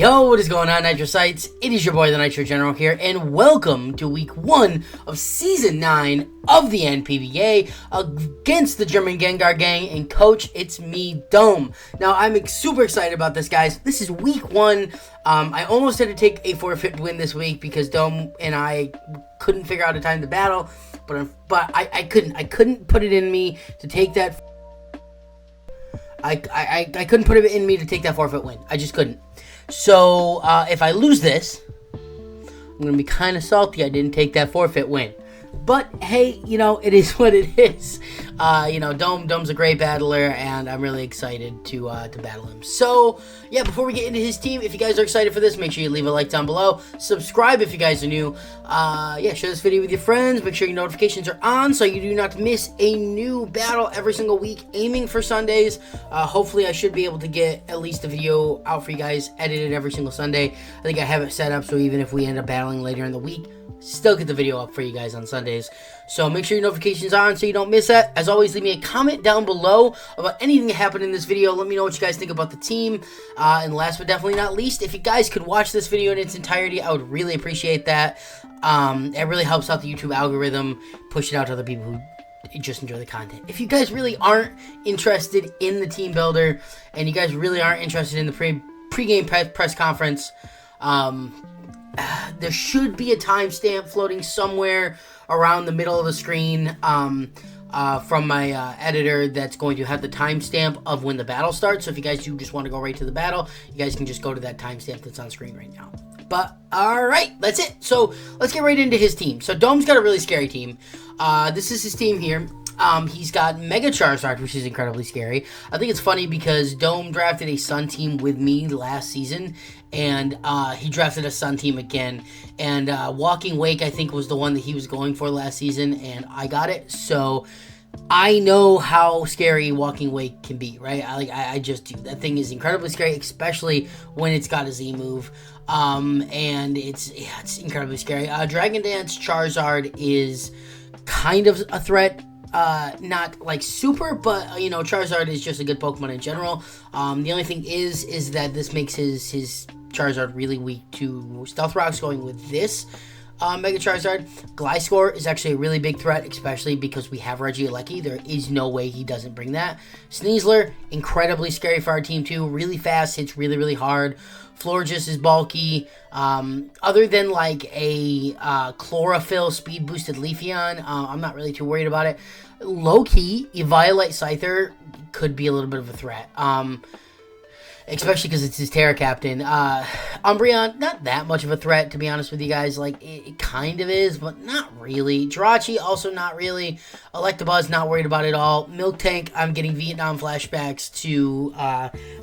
Yo, what is going on, Nitrosites? It is your boy, the Nitro General here, and welcome to week 1 of season 9 of the NPBA against the German Gengar gang. And coach, it's me, Dome. Now, I'm super excited about this, guys. This is week 1. I almost had to take a forfeit win this week because Dome and I couldn't figure out a time to battle, but I couldn't put it in me to take that. I couldn't put it in me to take that forfeit win. I just couldn't. So, if I lose this, I'm going to be kind of salty I didn't take that forfeit win. But, hey, you know, it is what it is. Dome's a great battler, and I'm really excited to battle him. So, yeah, before we get into his team, if you guys are excited for this, make sure you leave a like down below. Subscribe if you guys are new. Share this video with your friends. Make sure your notifications are on so you do not miss a new battle every single week, aiming for Sundays. Hopefully, I should be able to get at least a video out for you guys, edited every single Sunday. I think I have it set up so even if we end up battling later in the week, still get the video up for you guys on Sundays. So make sure your notifications are on so you don't miss that. As always, leave me a comment down below about anything that happened in this video. Let me know what you guys think about the team. And last but definitely not least, if you guys could watch this video in its entirety, I would really appreciate that. It really helps out the YouTube algorithm, push it out to other people who just enjoy the content. If you guys really aren't interested in the team builder, and you guys really aren't interested in the pre-game press conference, there should be a timestamp floating somewhere around the middle of the screen from my editor that's going to have the timestamp of when the battle starts. So if you guys do just want to go right to the battle, you guys can just go to that timestamp that's on screen right now. But, alright, that's it. So, let's get right into his team. So, Dome's got a really scary team. This is his team here. He's got Mega Charizard, which is incredibly scary. I think it's funny because Dome drafted a Sun team with me last season, and he drafted a Sun team again. And Walking Wake, I think, was the one that he was going for last season, and I got it. So I know how scary Walking Wake can be, right? I just do. That thing is incredibly scary, especially when it's got a Z move. And it's incredibly scary. Dragon Dance Charizard is kind of a threat. Not like super, but Charizard is just a good Pokemon in general. The only thing is that this makes his Charizard really weak to Stealth Rocks going with this Mega Charizard. Gliscor is actually a really big threat, especially because we have Regieleki. There is no way he doesn't bring that. Sneasler, incredibly scary for our team too. Really fast, hits really, really hard. Florges is bulky. Other than like a Chlorophyll speed boosted Leafeon, I'm not really too worried about it. Low key, Eviolite Scyther could be a little bit of a threat. Especially because it's his Terra Captain. Umbreon, not that much of a threat, to be honest with you guys. Like, it kind of is, but not really. Jirachi, also not really. Electabuzz, not worried about it at all. Milk Tank, I'm getting Vietnam flashbacks to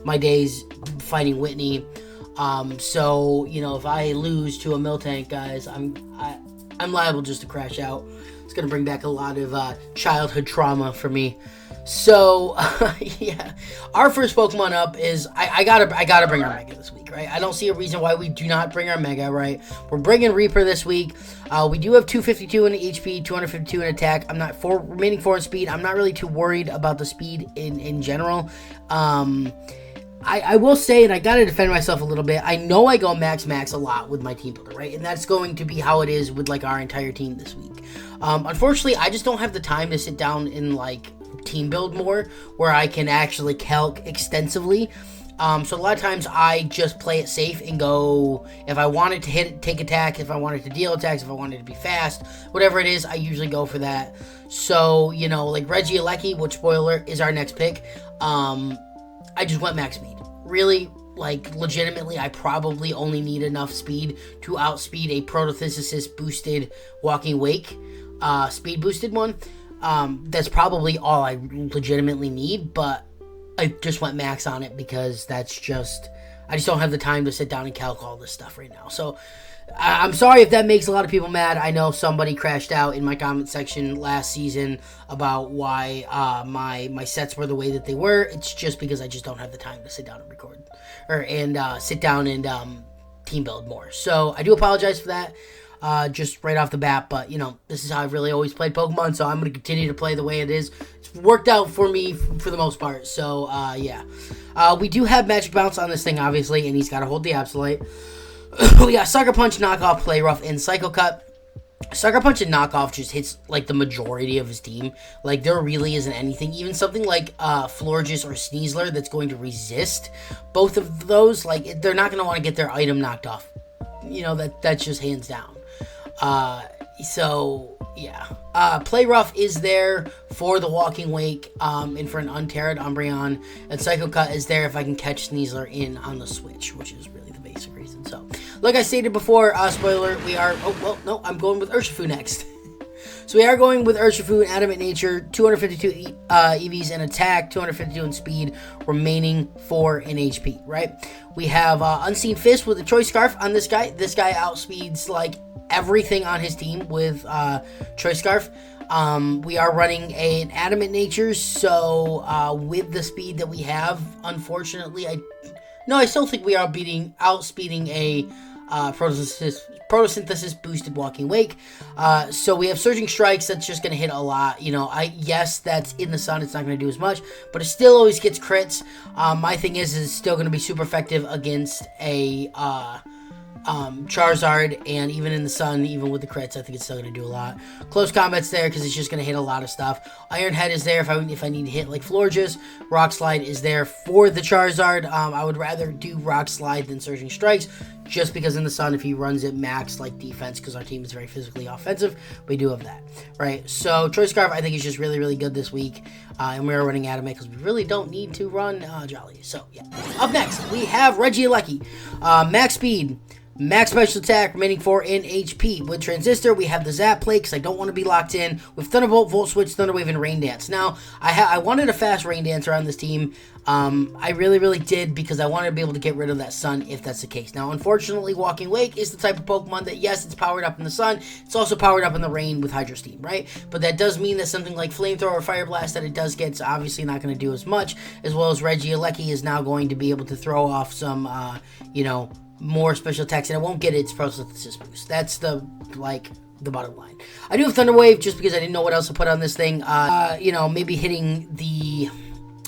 my days fighting Whitney. So, if I lose to a Miltank, guys, I'm liable just to crash out. It's going to bring back a lot of childhood trauma for me. So, yeah. Our first Pokemon up is, I gotta bring our Mega this week, right? I don't see a reason why we do not bring our Mega, right? We're bringing Reaper this week. We do have 252 in HP, 252 in attack. I'm not remaining 4 in speed. I'm not really too worried about the speed in general. I will say, and I gotta defend myself a little bit, I know I go max a lot with my team builder, right? And that's going to be how it is with, like, our entire team this week. Unfortunately, I just don't have the time to sit down and, like, team build more, where I can actually calc extensively. So a lot of times I just play it safe and go, if I want it to hit, take attack, if I want it to deal attacks, if I want it to be fast, whatever it is, I usually go for that. So, like Regieleki, which, spoiler, is our next pick, I just went max speed. Really, like, legitimately, I probably only need enough speed to outspeed a Protothysicist boosted Walking Wake, speed boosted one. That's probably all I legitimately need, but I just went max on it because I just don't have the time to sit down and calc all this stuff right now. So, I'm sorry if that makes a lot of people mad. I know somebody crashed out in my comment section last season about why my sets were the way that they were. It's just because I just don't have the time to sit down and record, sit down and team build more. So I do apologize for that. just right off the bat. But, you know, this is how I've really always played Pokemon, so I'm going to continue to play the way it is. It's worked out for me for the most part, so, yeah. We do have Magic Bounce on this thing, obviously, and he's got to hold the Absolute. We got Sucker Punch, Knockoff, Play Rough, and Psycho Cut. Sucker Punch and Knockoff just hits, like, the majority of his team. Like, there really isn't anything. Even something like Florges or Sneasler that's going to resist both of those. Like, they're not going to want to get their item knocked off. You know, that's just hands down. So, yeah. Play Rough is there for the Walking Wake and for an Untered Umbreon. And Psycho Cut is there if I can catch Sneasler in on the switch, which is really the basic reason. So, like I stated before, spoiler, we are... Oh, well, no, I'm going with Urshifu next. So we are going with Urshifu in Adamant Nature, 252 EVs in attack, 252 in speed, remaining 4 in HP, right? We have Unseen Fist with a Choice Scarf on this guy. This guy outspeeds, like, everything on his team with Choice Scarf. We are running an Adamant Nature, so with the speed that we have, unfortunately, I still think we are outspeeding a Photosynthesis boosted Walking Wake. So we have Surging Strikes. That's just going to hit a lot. You know, yes, that's in the sun. It's not going to do as much, but it still always gets crits. My thing is it's still going to be super effective against a Charizard, and even in the sun, even with the crits, I think it's still going to do a lot. Close Combat's there because it's just going to hit a lot of stuff. Iron Head is there if I need to hit like Florges. Rock Slide is there for the Charizard. I would rather do Rock Slide than Surging Strikes, just because in the sun, if he runs it max like defense, because our team is very physically offensive, we do have that, right? So Choice Scarf, I think, is just really, really good this week, and we are running Adamant because we really don't need to run Jolly. So yeah. Up next, we have Regieleki, max speed, max special attack, remaining 4 in HP. With Transistor, we have the Zap Plate because I don't want to be locked in. With Thunderbolt, Volt Switch, Thunder Wave, and Rain Dance. Now, I wanted a fast Rain Dancer on this team. I really, really did, because I wanted to be able to get rid of that sun if that's the case. Now, unfortunately, Walking Wake is the type of Pokemon that, yes, it's powered up in the sun. It's also powered up in the rain with Hydro Steam, right? But that does mean that something like Flamethrower or Fire Blast that it does get is obviously not going to do as much, as well as Regieleki is now going to be able to throw off some, more special attacks, and it won't get its Photosynthesis boost. That's the bottom line. I do have Thunder Wave just because I didn't know what else to put on this thing. Maybe hitting the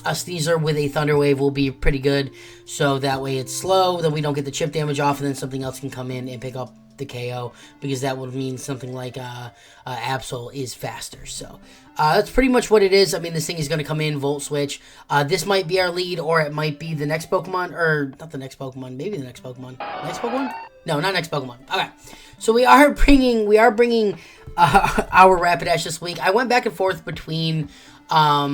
Sneasler with a Thunder Wave will be pretty good, so that way it's slow, then we don't get the chip damage off, and then something else can come in and pick up the KO, because that would mean something like Absol is faster. So that's pretty much what it is. I mean, this thing is going to come in, Volt Switch. This might be our lead, or it might be the next Pokemon, or not the next Pokemon, maybe the next Pokemon. Next Pokemon? No, not next Pokemon. Okay, so we are bringing our Rapidash this week. I went back and forth between our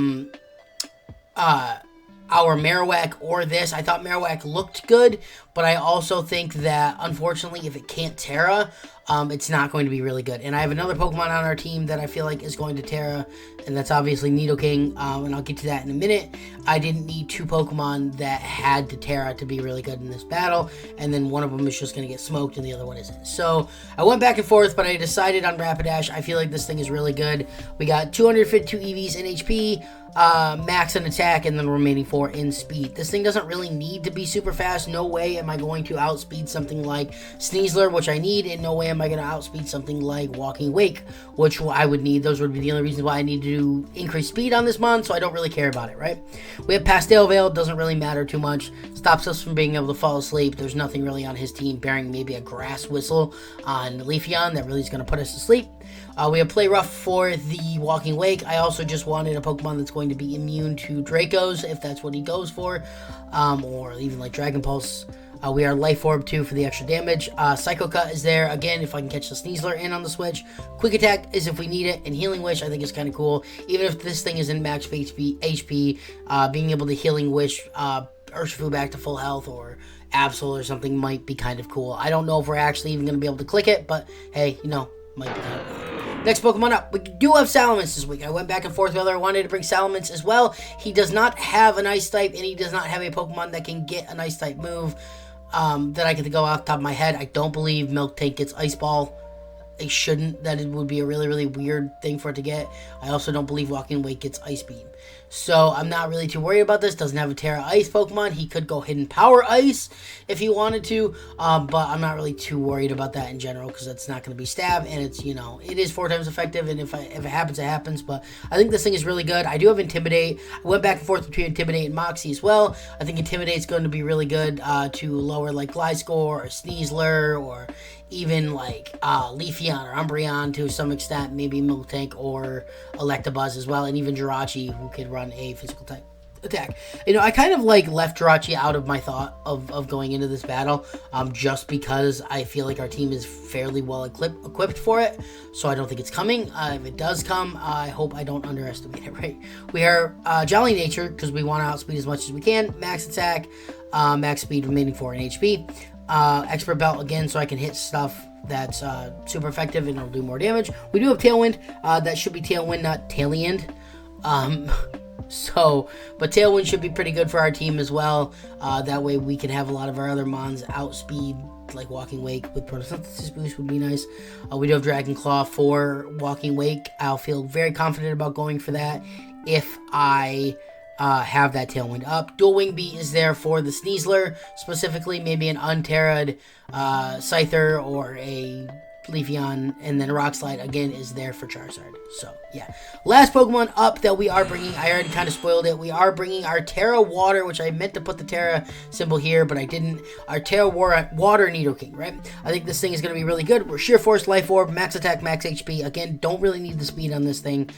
Marowak or this. I thought Marowak looked good, but I also think that, unfortunately, if it can't Terra, it's not going to be really good. And I have another Pokemon on our team that I feel like is going to Terra, and that's obviously Nidoking, and I'll get to that in a minute. I didn't need 2 Pokemon that had to Terra to be really good in this battle, and then one of them is just going to get smoked and the other one isn't. So I went back and forth, but I decided on Rapidash. I feel like this thing is really good. We got 252 EVs in HP, max in attack, and then remaining 4 in speed. This thing doesn't really need to be super fast. No way am I going to outspeed something like Sneasler, which I need, and no way am I going to outspeed something like Walking Wake, which I would need. Those would be the only reasons why I need to increase speed on this mon, so I don't really care about it, right? We have Pastel Veil, doesn't really matter too much. Stops us from being able to fall asleep. There's nothing really on his team bearing maybe a Grass Whistle on Leafeon that really is going to put us to sleep. We have Play Rough for the Walking Wake. I also just wanted a Pokemon that's going to be immune to Dracos, if that's what he goes for, or even like Dragon Pulse. We are Life Orb too for the extra damage. Psycho Cut is there, again, if I can catch the Sneasler in on the switch. Quick Attack is if we need it, and Healing Wish I think is kind of cool. Even if this thing is in max HP, being able to Healing Wish Urshifu back to full health, or Absol or something might be kind of cool. I don't know if we're actually even going to be able to click it, but hey, might be kind of cool. Next Pokemon up, we do have Salamence this week. I went back and forth whether I wanted to bring Salamence as well. He does not have an Ice type, and he does not have a Pokemon that can get an Ice type move that I can go off the top of my head. I don't believe Milk Tank gets Ice Ball. it shouldn't, that it would be a really, really weird thing for it to get. I also don't believe Walking Wake gets Ice Beam. So I'm not really too worried about this. Doesn't have a Terra Ice Pokemon. He could go Hidden Power Ice if he wanted to, but I'm not really too worried about that in general because that's not going to be Stab, and it's, you know, it is 4 times effective, and if it happens, it happens. But I think this thing is really good. I do have Intimidate. I went back and forth between Intimidate and Moxie as well. I think Intimidate is going to be really good to lower like Gliscor or Sneasler or even like Leafeon or Umbreon to some extent, maybe Miltank or Electabuzz as well, and even Jirachi, who could run a physical type attack. You know, I kind of like left Jirachi out of my thought of going into this battle, just because I feel like our team is fairly well equipped for it, so I don't think it's coming. If it does come, I hope I don't underestimate it, right? We are Jolly Nature, because we want to outspeed as much as we can. Max attack, max speed remaining 4 in HP. Expert Belt again, so I can hit stuff that's super effective and it'll do more damage. We do have Tailwind. That should be Tailwind, not Tailend. But Tailwind should be pretty good for our team as well. That way we can have a lot of our other mons outspeed, like Walking Wake with Photosynthesis boost would be nice. We do have Dragon Claw for Walking Wake. I'll feel very confident about going for that if I have that Tailwind up. Dual Wing Beat is there for the Sneasler, specifically maybe an Unterrad Scyther or a Leafeon, and then Rock Slide again is there for Charizard. So yeah, last Pokemon up that we are bringing, I already kind of spoiled it, we are bringing our Terra Water, which I meant to put the Terra symbol here, but I didn't. Our Terra Water Nidoking, right? I think this thing is going to be really good. We're Sheer Force, Life Orb, Max Attack, Max HP. Again, don't really need the speed on this thing.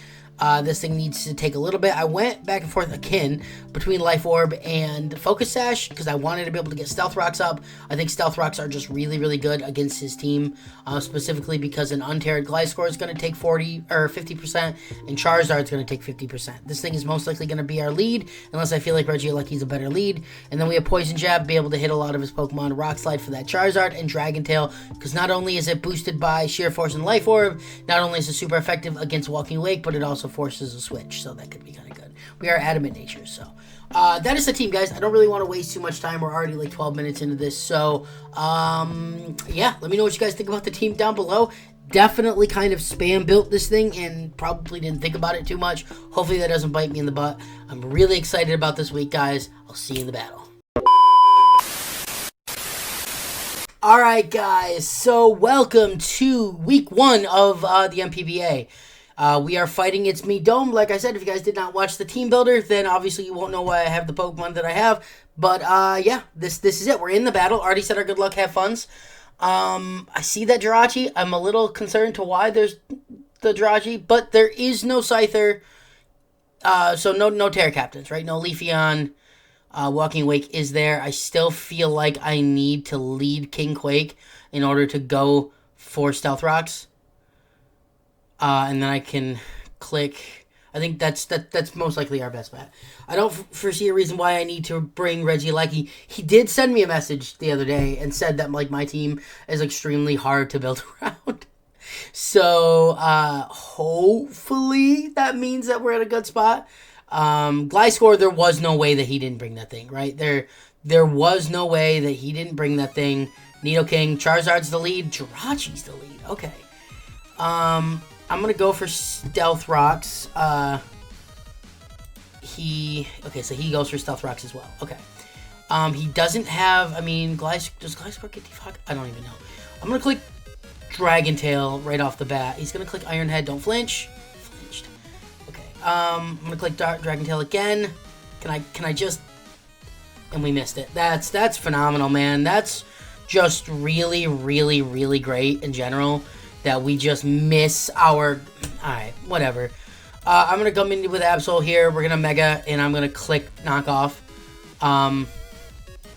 This thing needs to take a little bit. I went back and forth again between Life Orb and Focus Sash because I wanted to be able to get Stealth Rocks up. I think Stealth Rocks are just really, really good against his team, specifically because an Unterrad Gliscor is going to take 40 or 50%, and Charizard is going to take 50%. This thing is most likely going to be our lead, unless I feel like Regieleki a better lead. And then we have Poison Jab, be able to hit a lot of his Pokemon, Rock Slide for that Charizard, and Dragon Tail, because not only is it boosted by Sheer Force and Life Orb, not only is it super effective against Walking Wake, but it also forces a switch, so that could be kind of good. We are Adamant Nature, so that is the team, guys. I don't really want to waste too much time. We're already like 12 minutes into this, so yeah, let me know what you guys think about the team down below. Definitely kind of spam built this thing and probably didn't think about it too much. Hopefully that doesn't bite me in the butt. I'm really excited about this week, guys. I'll see you in the battle. Alright, guys, so welcome to week 1 of the NPBA. We are fighting It's Me Dome. Like I said, if you guys did not watch the team builder, then obviously you won't know why I have the Pokemon that I have. But yeah, this is it. We're in the battle. Already said our good luck, have funs. I see that Jirachi. I'm a little concerned to why there's the Jirachi, but there is no Scyther. So no Terra Captains, right? No Leafeon. Walking Wake is there. I still feel like I need to lead King Quake in order to go for Stealth Rocks. And then I can click. I think that's most likely our best bet. I don't foresee a reason why I need to bring Regieleki. He did send me a message the other day and said that like my team is extremely hard to build around. So hopefully that means that we're at a good spot. Gliscor, there was no way that he didn't bring that thing, right? There was no way that he didn't bring that thing. Nidoking, Charizard's the lead, Jirachi's the lead. Okay. I'm gonna go for Stealth Rocks. So he goes for Stealth Rocks as well. Okay. He doesn't have, does Gliscor get defog? I don't even know. I'm gonna click Dragon Tail right off the bat. He's gonna click Iron Head, don't flinch. Flinched. Okay. I'm gonna click Dragon Tail again. Can I just, and we missed it. That's phenomenal, man. That's just really, really, really great in general. That we just miss our... Alright, whatever. I'm going to come in with Absol here. We're going to Mega, and I'm going to click Knockoff.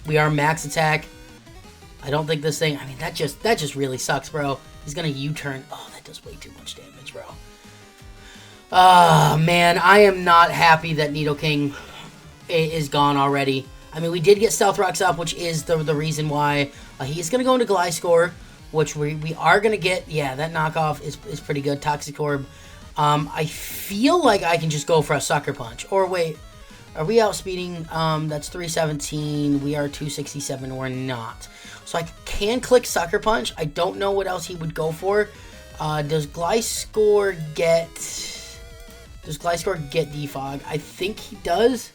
We are Max Attack. I don't think this thing... that just really sucks, bro. He's going to U-turn. Oh, that does way too much damage, bro. Man, I am not happy that Nidoking is gone already. We did get Stealth Rocks up, which is the reason why he is going to go into Gliscor, which we are going to get. Yeah, that knockoff is pretty good. Toxic Orb. I feel like I can just go for a Sucker Punch. Or wait, are we outspeeding? That's 317. We are 267. We're not. So I can click Sucker Punch. I don't know what else he would go for. Does Gliscor get defog? I think he does.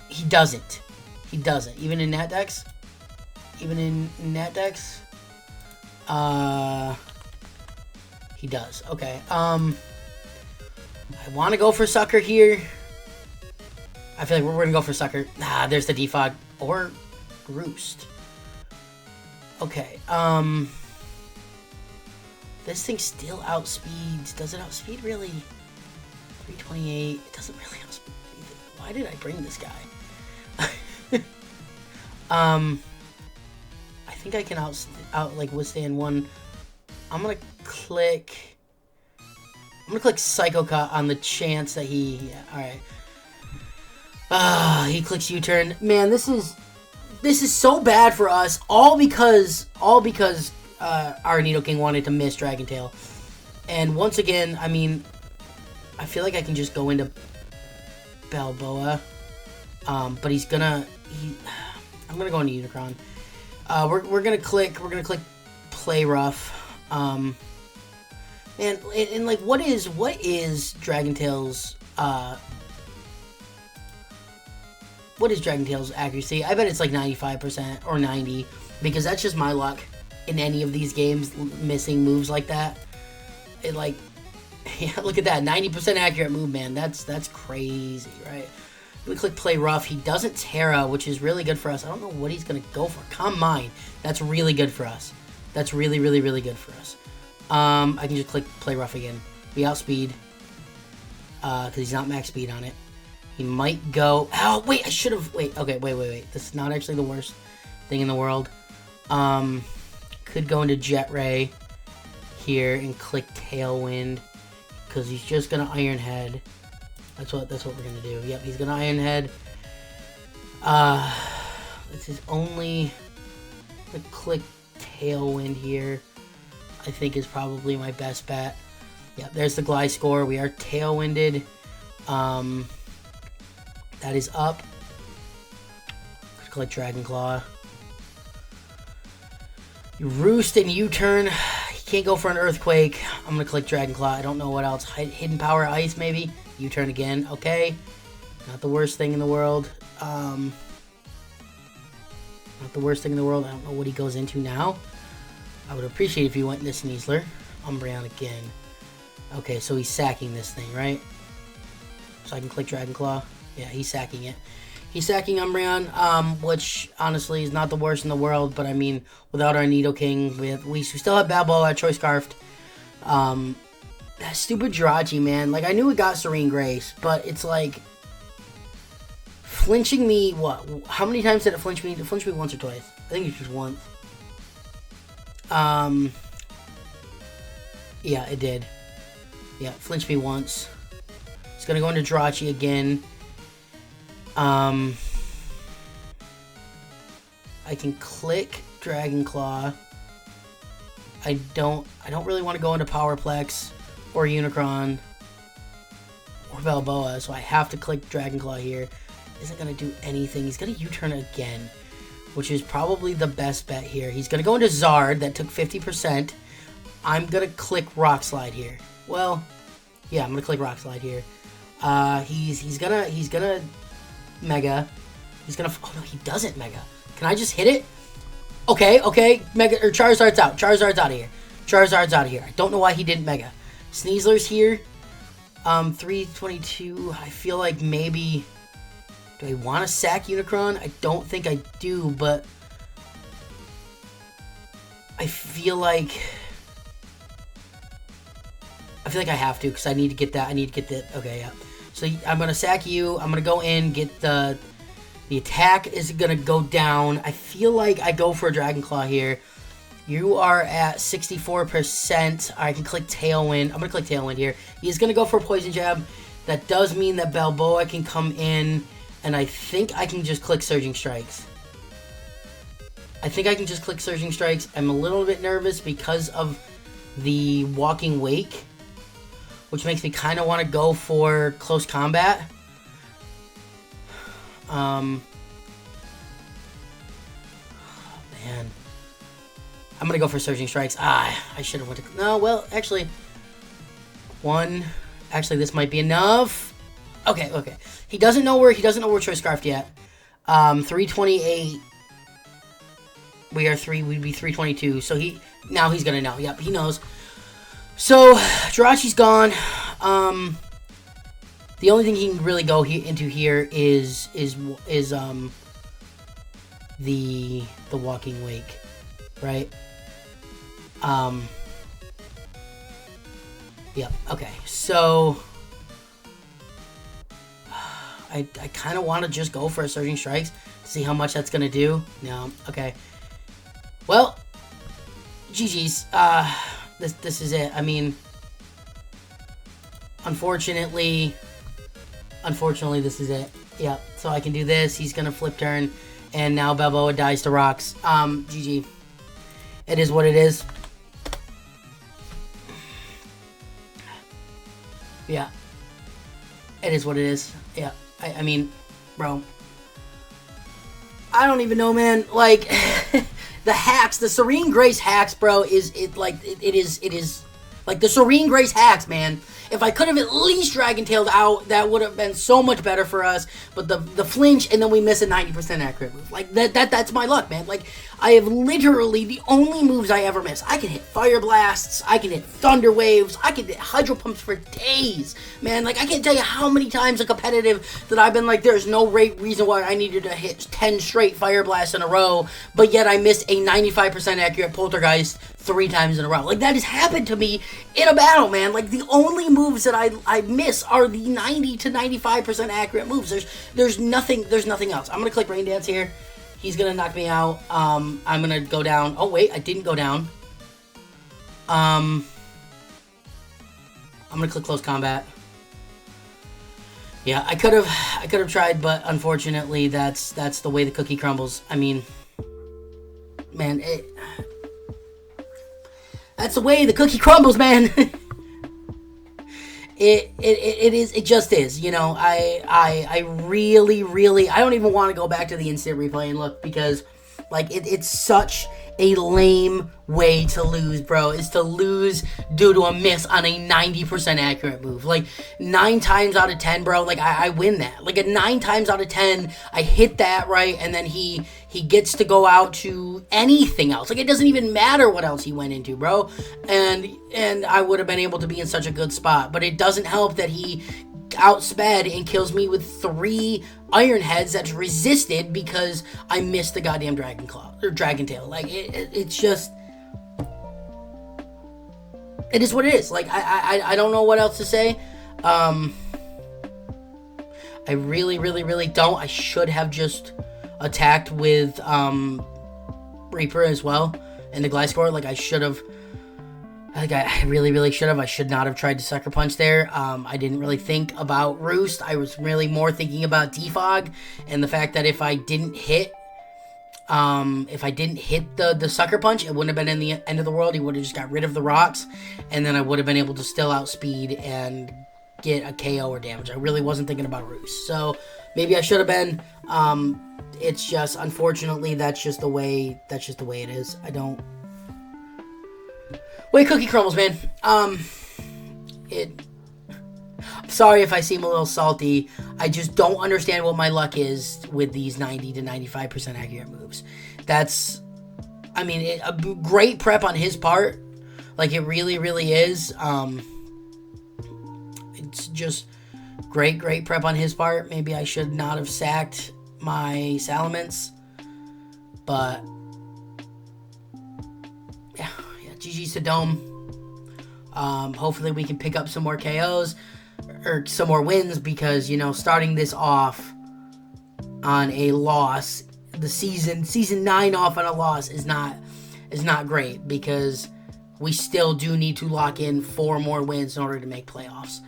He doesn't. He doesn't. Even in Nat decks? He does. Okay. I want to go for Sucker here. I feel like we're going to go for Sucker. Ah, there's the defog. Or Roost. Okay. This thing still outspeeds. Does it outspeed really? 328. It doesn't really outspeed. Why did I bring this guy? I think I can withstand one. I'm gonna click Psycho Cut on the chance that he. Yeah, all right. He clicks U-turn. Man, this is so bad for us. All because our Nidoking wanted to miss Dragon Tail. And once again, I mean, I feel like I can just go into Balboa. But I'm gonna go into Unicron. We're gonna click Play Rough. And like what is Dragon Tail's accuracy? I bet it's like 95% or 90, because that's just my luck in any of these games, missing moves like that. It like, yeah, look at that, 90% accurate move, man. That's crazy, right? We click Play Rough. He doesn't Terra, which is really good for us. I don't know what he's going to go for. Calm Mind. That's really good for us. That's really, really, really good for us. I can just click Play Rough again. We outspeed. Because he's not max speed on it. He might go... Oh, wait, I should have... Wait, okay, wait. This is not actually the worst thing in the world. Could go into Jet Ray here and click Tailwind. Because he's just going to Iron Head. That's what we're gonna do. Yep, he's gonna Iron Head. This is only the click Tailwind here. I think is probably my best bet. Yep, there's the Gliscor. We are Tailwinded. That is up. Click Dragon Claw. You Roost and U-turn. You can't go for an Earthquake. I'm gonna click Dragon Claw. I don't know what else. Hidden Power Ice maybe. U-turn again. Okay. Not the worst thing in the world. Not the worst thing in the world. I don't know what he goes into now. I would appreciate if he went into Sneasler. Umbreon again. Okay, so he's sacking this thing, right? So I can click Dragon Claw. Yeah, he's sacking it. He's sacking Umbreon, which honestly is not the worst in the world. But I mean, without our Nidoking, we still have Balboa, Choice Scarfed. That stupid Jirachi, man. Like, I knew it got Serene Grace, but it's like flinching me. What? How many times did it flinch me? Did it flinch me once or twice? I think it's just once. Yeah, it did. Yeah, flinched me once. It's gonna go into Jirachi again. I can click Dragon Claw. I don't really want to go into Powerplex or Unicron or Balboa, so I have to click Dragon Claw here. Isn't gonna do anything. He's gonna U-turn again, which is probably the best bet here. He's gonna go into Zard, that took 50%. I'm gonna click Rock Slide here. Well, yeah, I'm gonna click Rock Slide here. He's gonna Mega. He's gonna. Oh no, he doesn't Mega. Can I just hit it? Okay. Mega or Charizard's out. Charizard's out of here. Charizard's out of here. I don't know why he didn't Mega. Sneasler's here. 322. I feel like maybe. Do I want to sack Unicron? I don't think I do, but I feel like I have to, because I need to get that. Okay, yeah. So I'm gonna sack you. I'm gonna go in, get the attack is gonna go down. I feel like I go for a Dragon Claw here. You are at 64%. I can click Tailwind. I'm gonna click Tailwind here. He's gonna go for a Poison Jab. That does mean that Balboa can come in, and I think I can just click Surging Strikes. I'm a little bit nervous because of the Walking Wake, which makes me kind of want to go for Close Combat. man. I'm going to go for Surging Strikes. I should have went to... No, well, actually... One... Actually, this might be enough. Okay. He doesn't know where Choice Scarfed yet. 328. We'd be 322. So now he's gonna know. Yep, he knows. So Jirachi's gone. The only thing he can really go into here is the Walking Wake, right? Yep. Okay. So I kind of want to just go for a Surging Strikes, see how much that's gonna do. No. Okay. Well, GG's. This is it. I mean, unfortunately, this is it. Yep. So I can do this. He's gonna flip turn, and now Balboa dies to rocks. GG. It is what it is. Yeah. It is what it is. Yeah. I mean, bro. I don't even know, man. Like, the hacks, the Serene Grace hacks, bro, it is like the Serene Grace hacks, man. If I could have at least Dragon Tailed out, that would have been so much better for us. But the flinch, and then we miss a 90% accurate move. Like, that's my luck, man. Like, I have literally the only moves I ever miss. I can hit Fire Blasts, I can hit Thunder Waves, I can hit Hydro Pumps for days, man. Like, I can't tell you how many times a competitive that I've been like, there's no reason why I needed to hit 10 straight Fire Blasts in a row, but yet I missed a 95% accurate Poltergeist 3 times in a row. Like, that has happened to me in a battle, man. Like, the only moves that I miss are the 90 to 95% accurate moves. There's nothing else. I'm gonna click Rain Dance here. He's gonna knock me out. I'm gonna go down. Oh wait, I didn't go down. I'm gonna click Close Combat. Yeah, I could have tried, but unfortunately, that's the way the cookie crumbles. I mean, man, that's the way the cookie crumbles, man. It just is, you know. I really I don't even want to go back to the instant replay and look, because like it's such a lame way to lose, bro, is to lose due to a miss on a 90% accurate move. Like 9 times out of 10, bro, like I win that. Like 9 times out of 10, I hit that right, and then he gets to go out to anything else. Like, it doesn't even matter what else he went into, bro. And I would have been able to be in such a good spot. But it doesn't help that he outsped and kills me with 3 Iron Heads that's resisted because I missed the goddamn Dragon Claw or Dragon Tail. Like, it's just, it is what it is. Like, I don't know what else to say. I really don't. I should have just attacked with Reaper as well and the Gliscor. Like, I should have. I really should have. I should not have tried to Sucker Punch there. I didn't really think about Roost. I was really more thinking about Defog and the fact that if I didn't hit the Sucker Punch, it wouldn't have been in the end of the world. He would have just got rid of the rocks, and then I would have been able to still outspeed and get a KO or damage. I really wasn't thinking about Roost. So maybe I should have been. It's just, unfortunately, that's just the way it is. Way cookie crumbles, man. I'm sorry if I seem a little salty. I just don't understand what my luck is with these 90 to 95% accurate moves. That's, I mean, a great prep on his part. Like, it really is. It's just great prep on his part. Maybe I should not have sacked my Salamence, but yeah, GG's to Dome. Hopefully we can pick up some more KOs or some more wins, because, you know, starting this off on a loss, the season 9 off on a loss is not great, because we still do need to lock in 4 more wins in order to make playoffs.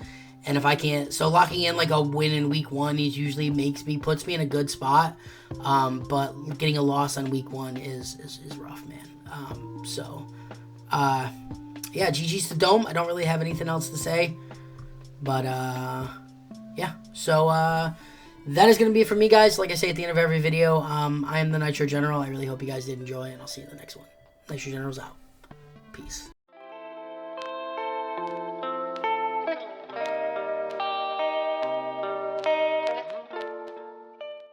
And if I can't, so locking in like a win in week 1 is usually puts me in a good spot. But getting a loss on week 1 is rough, man. Yeah, GG's to Dome. I don't really have anything else to say, but yeah. So that is going to be it for me, guys. Like I say at the end of every video, I am the Nitro General. I really hope you guys did enjoy, and I'll see you in the next one. Nitro General's out. Peace.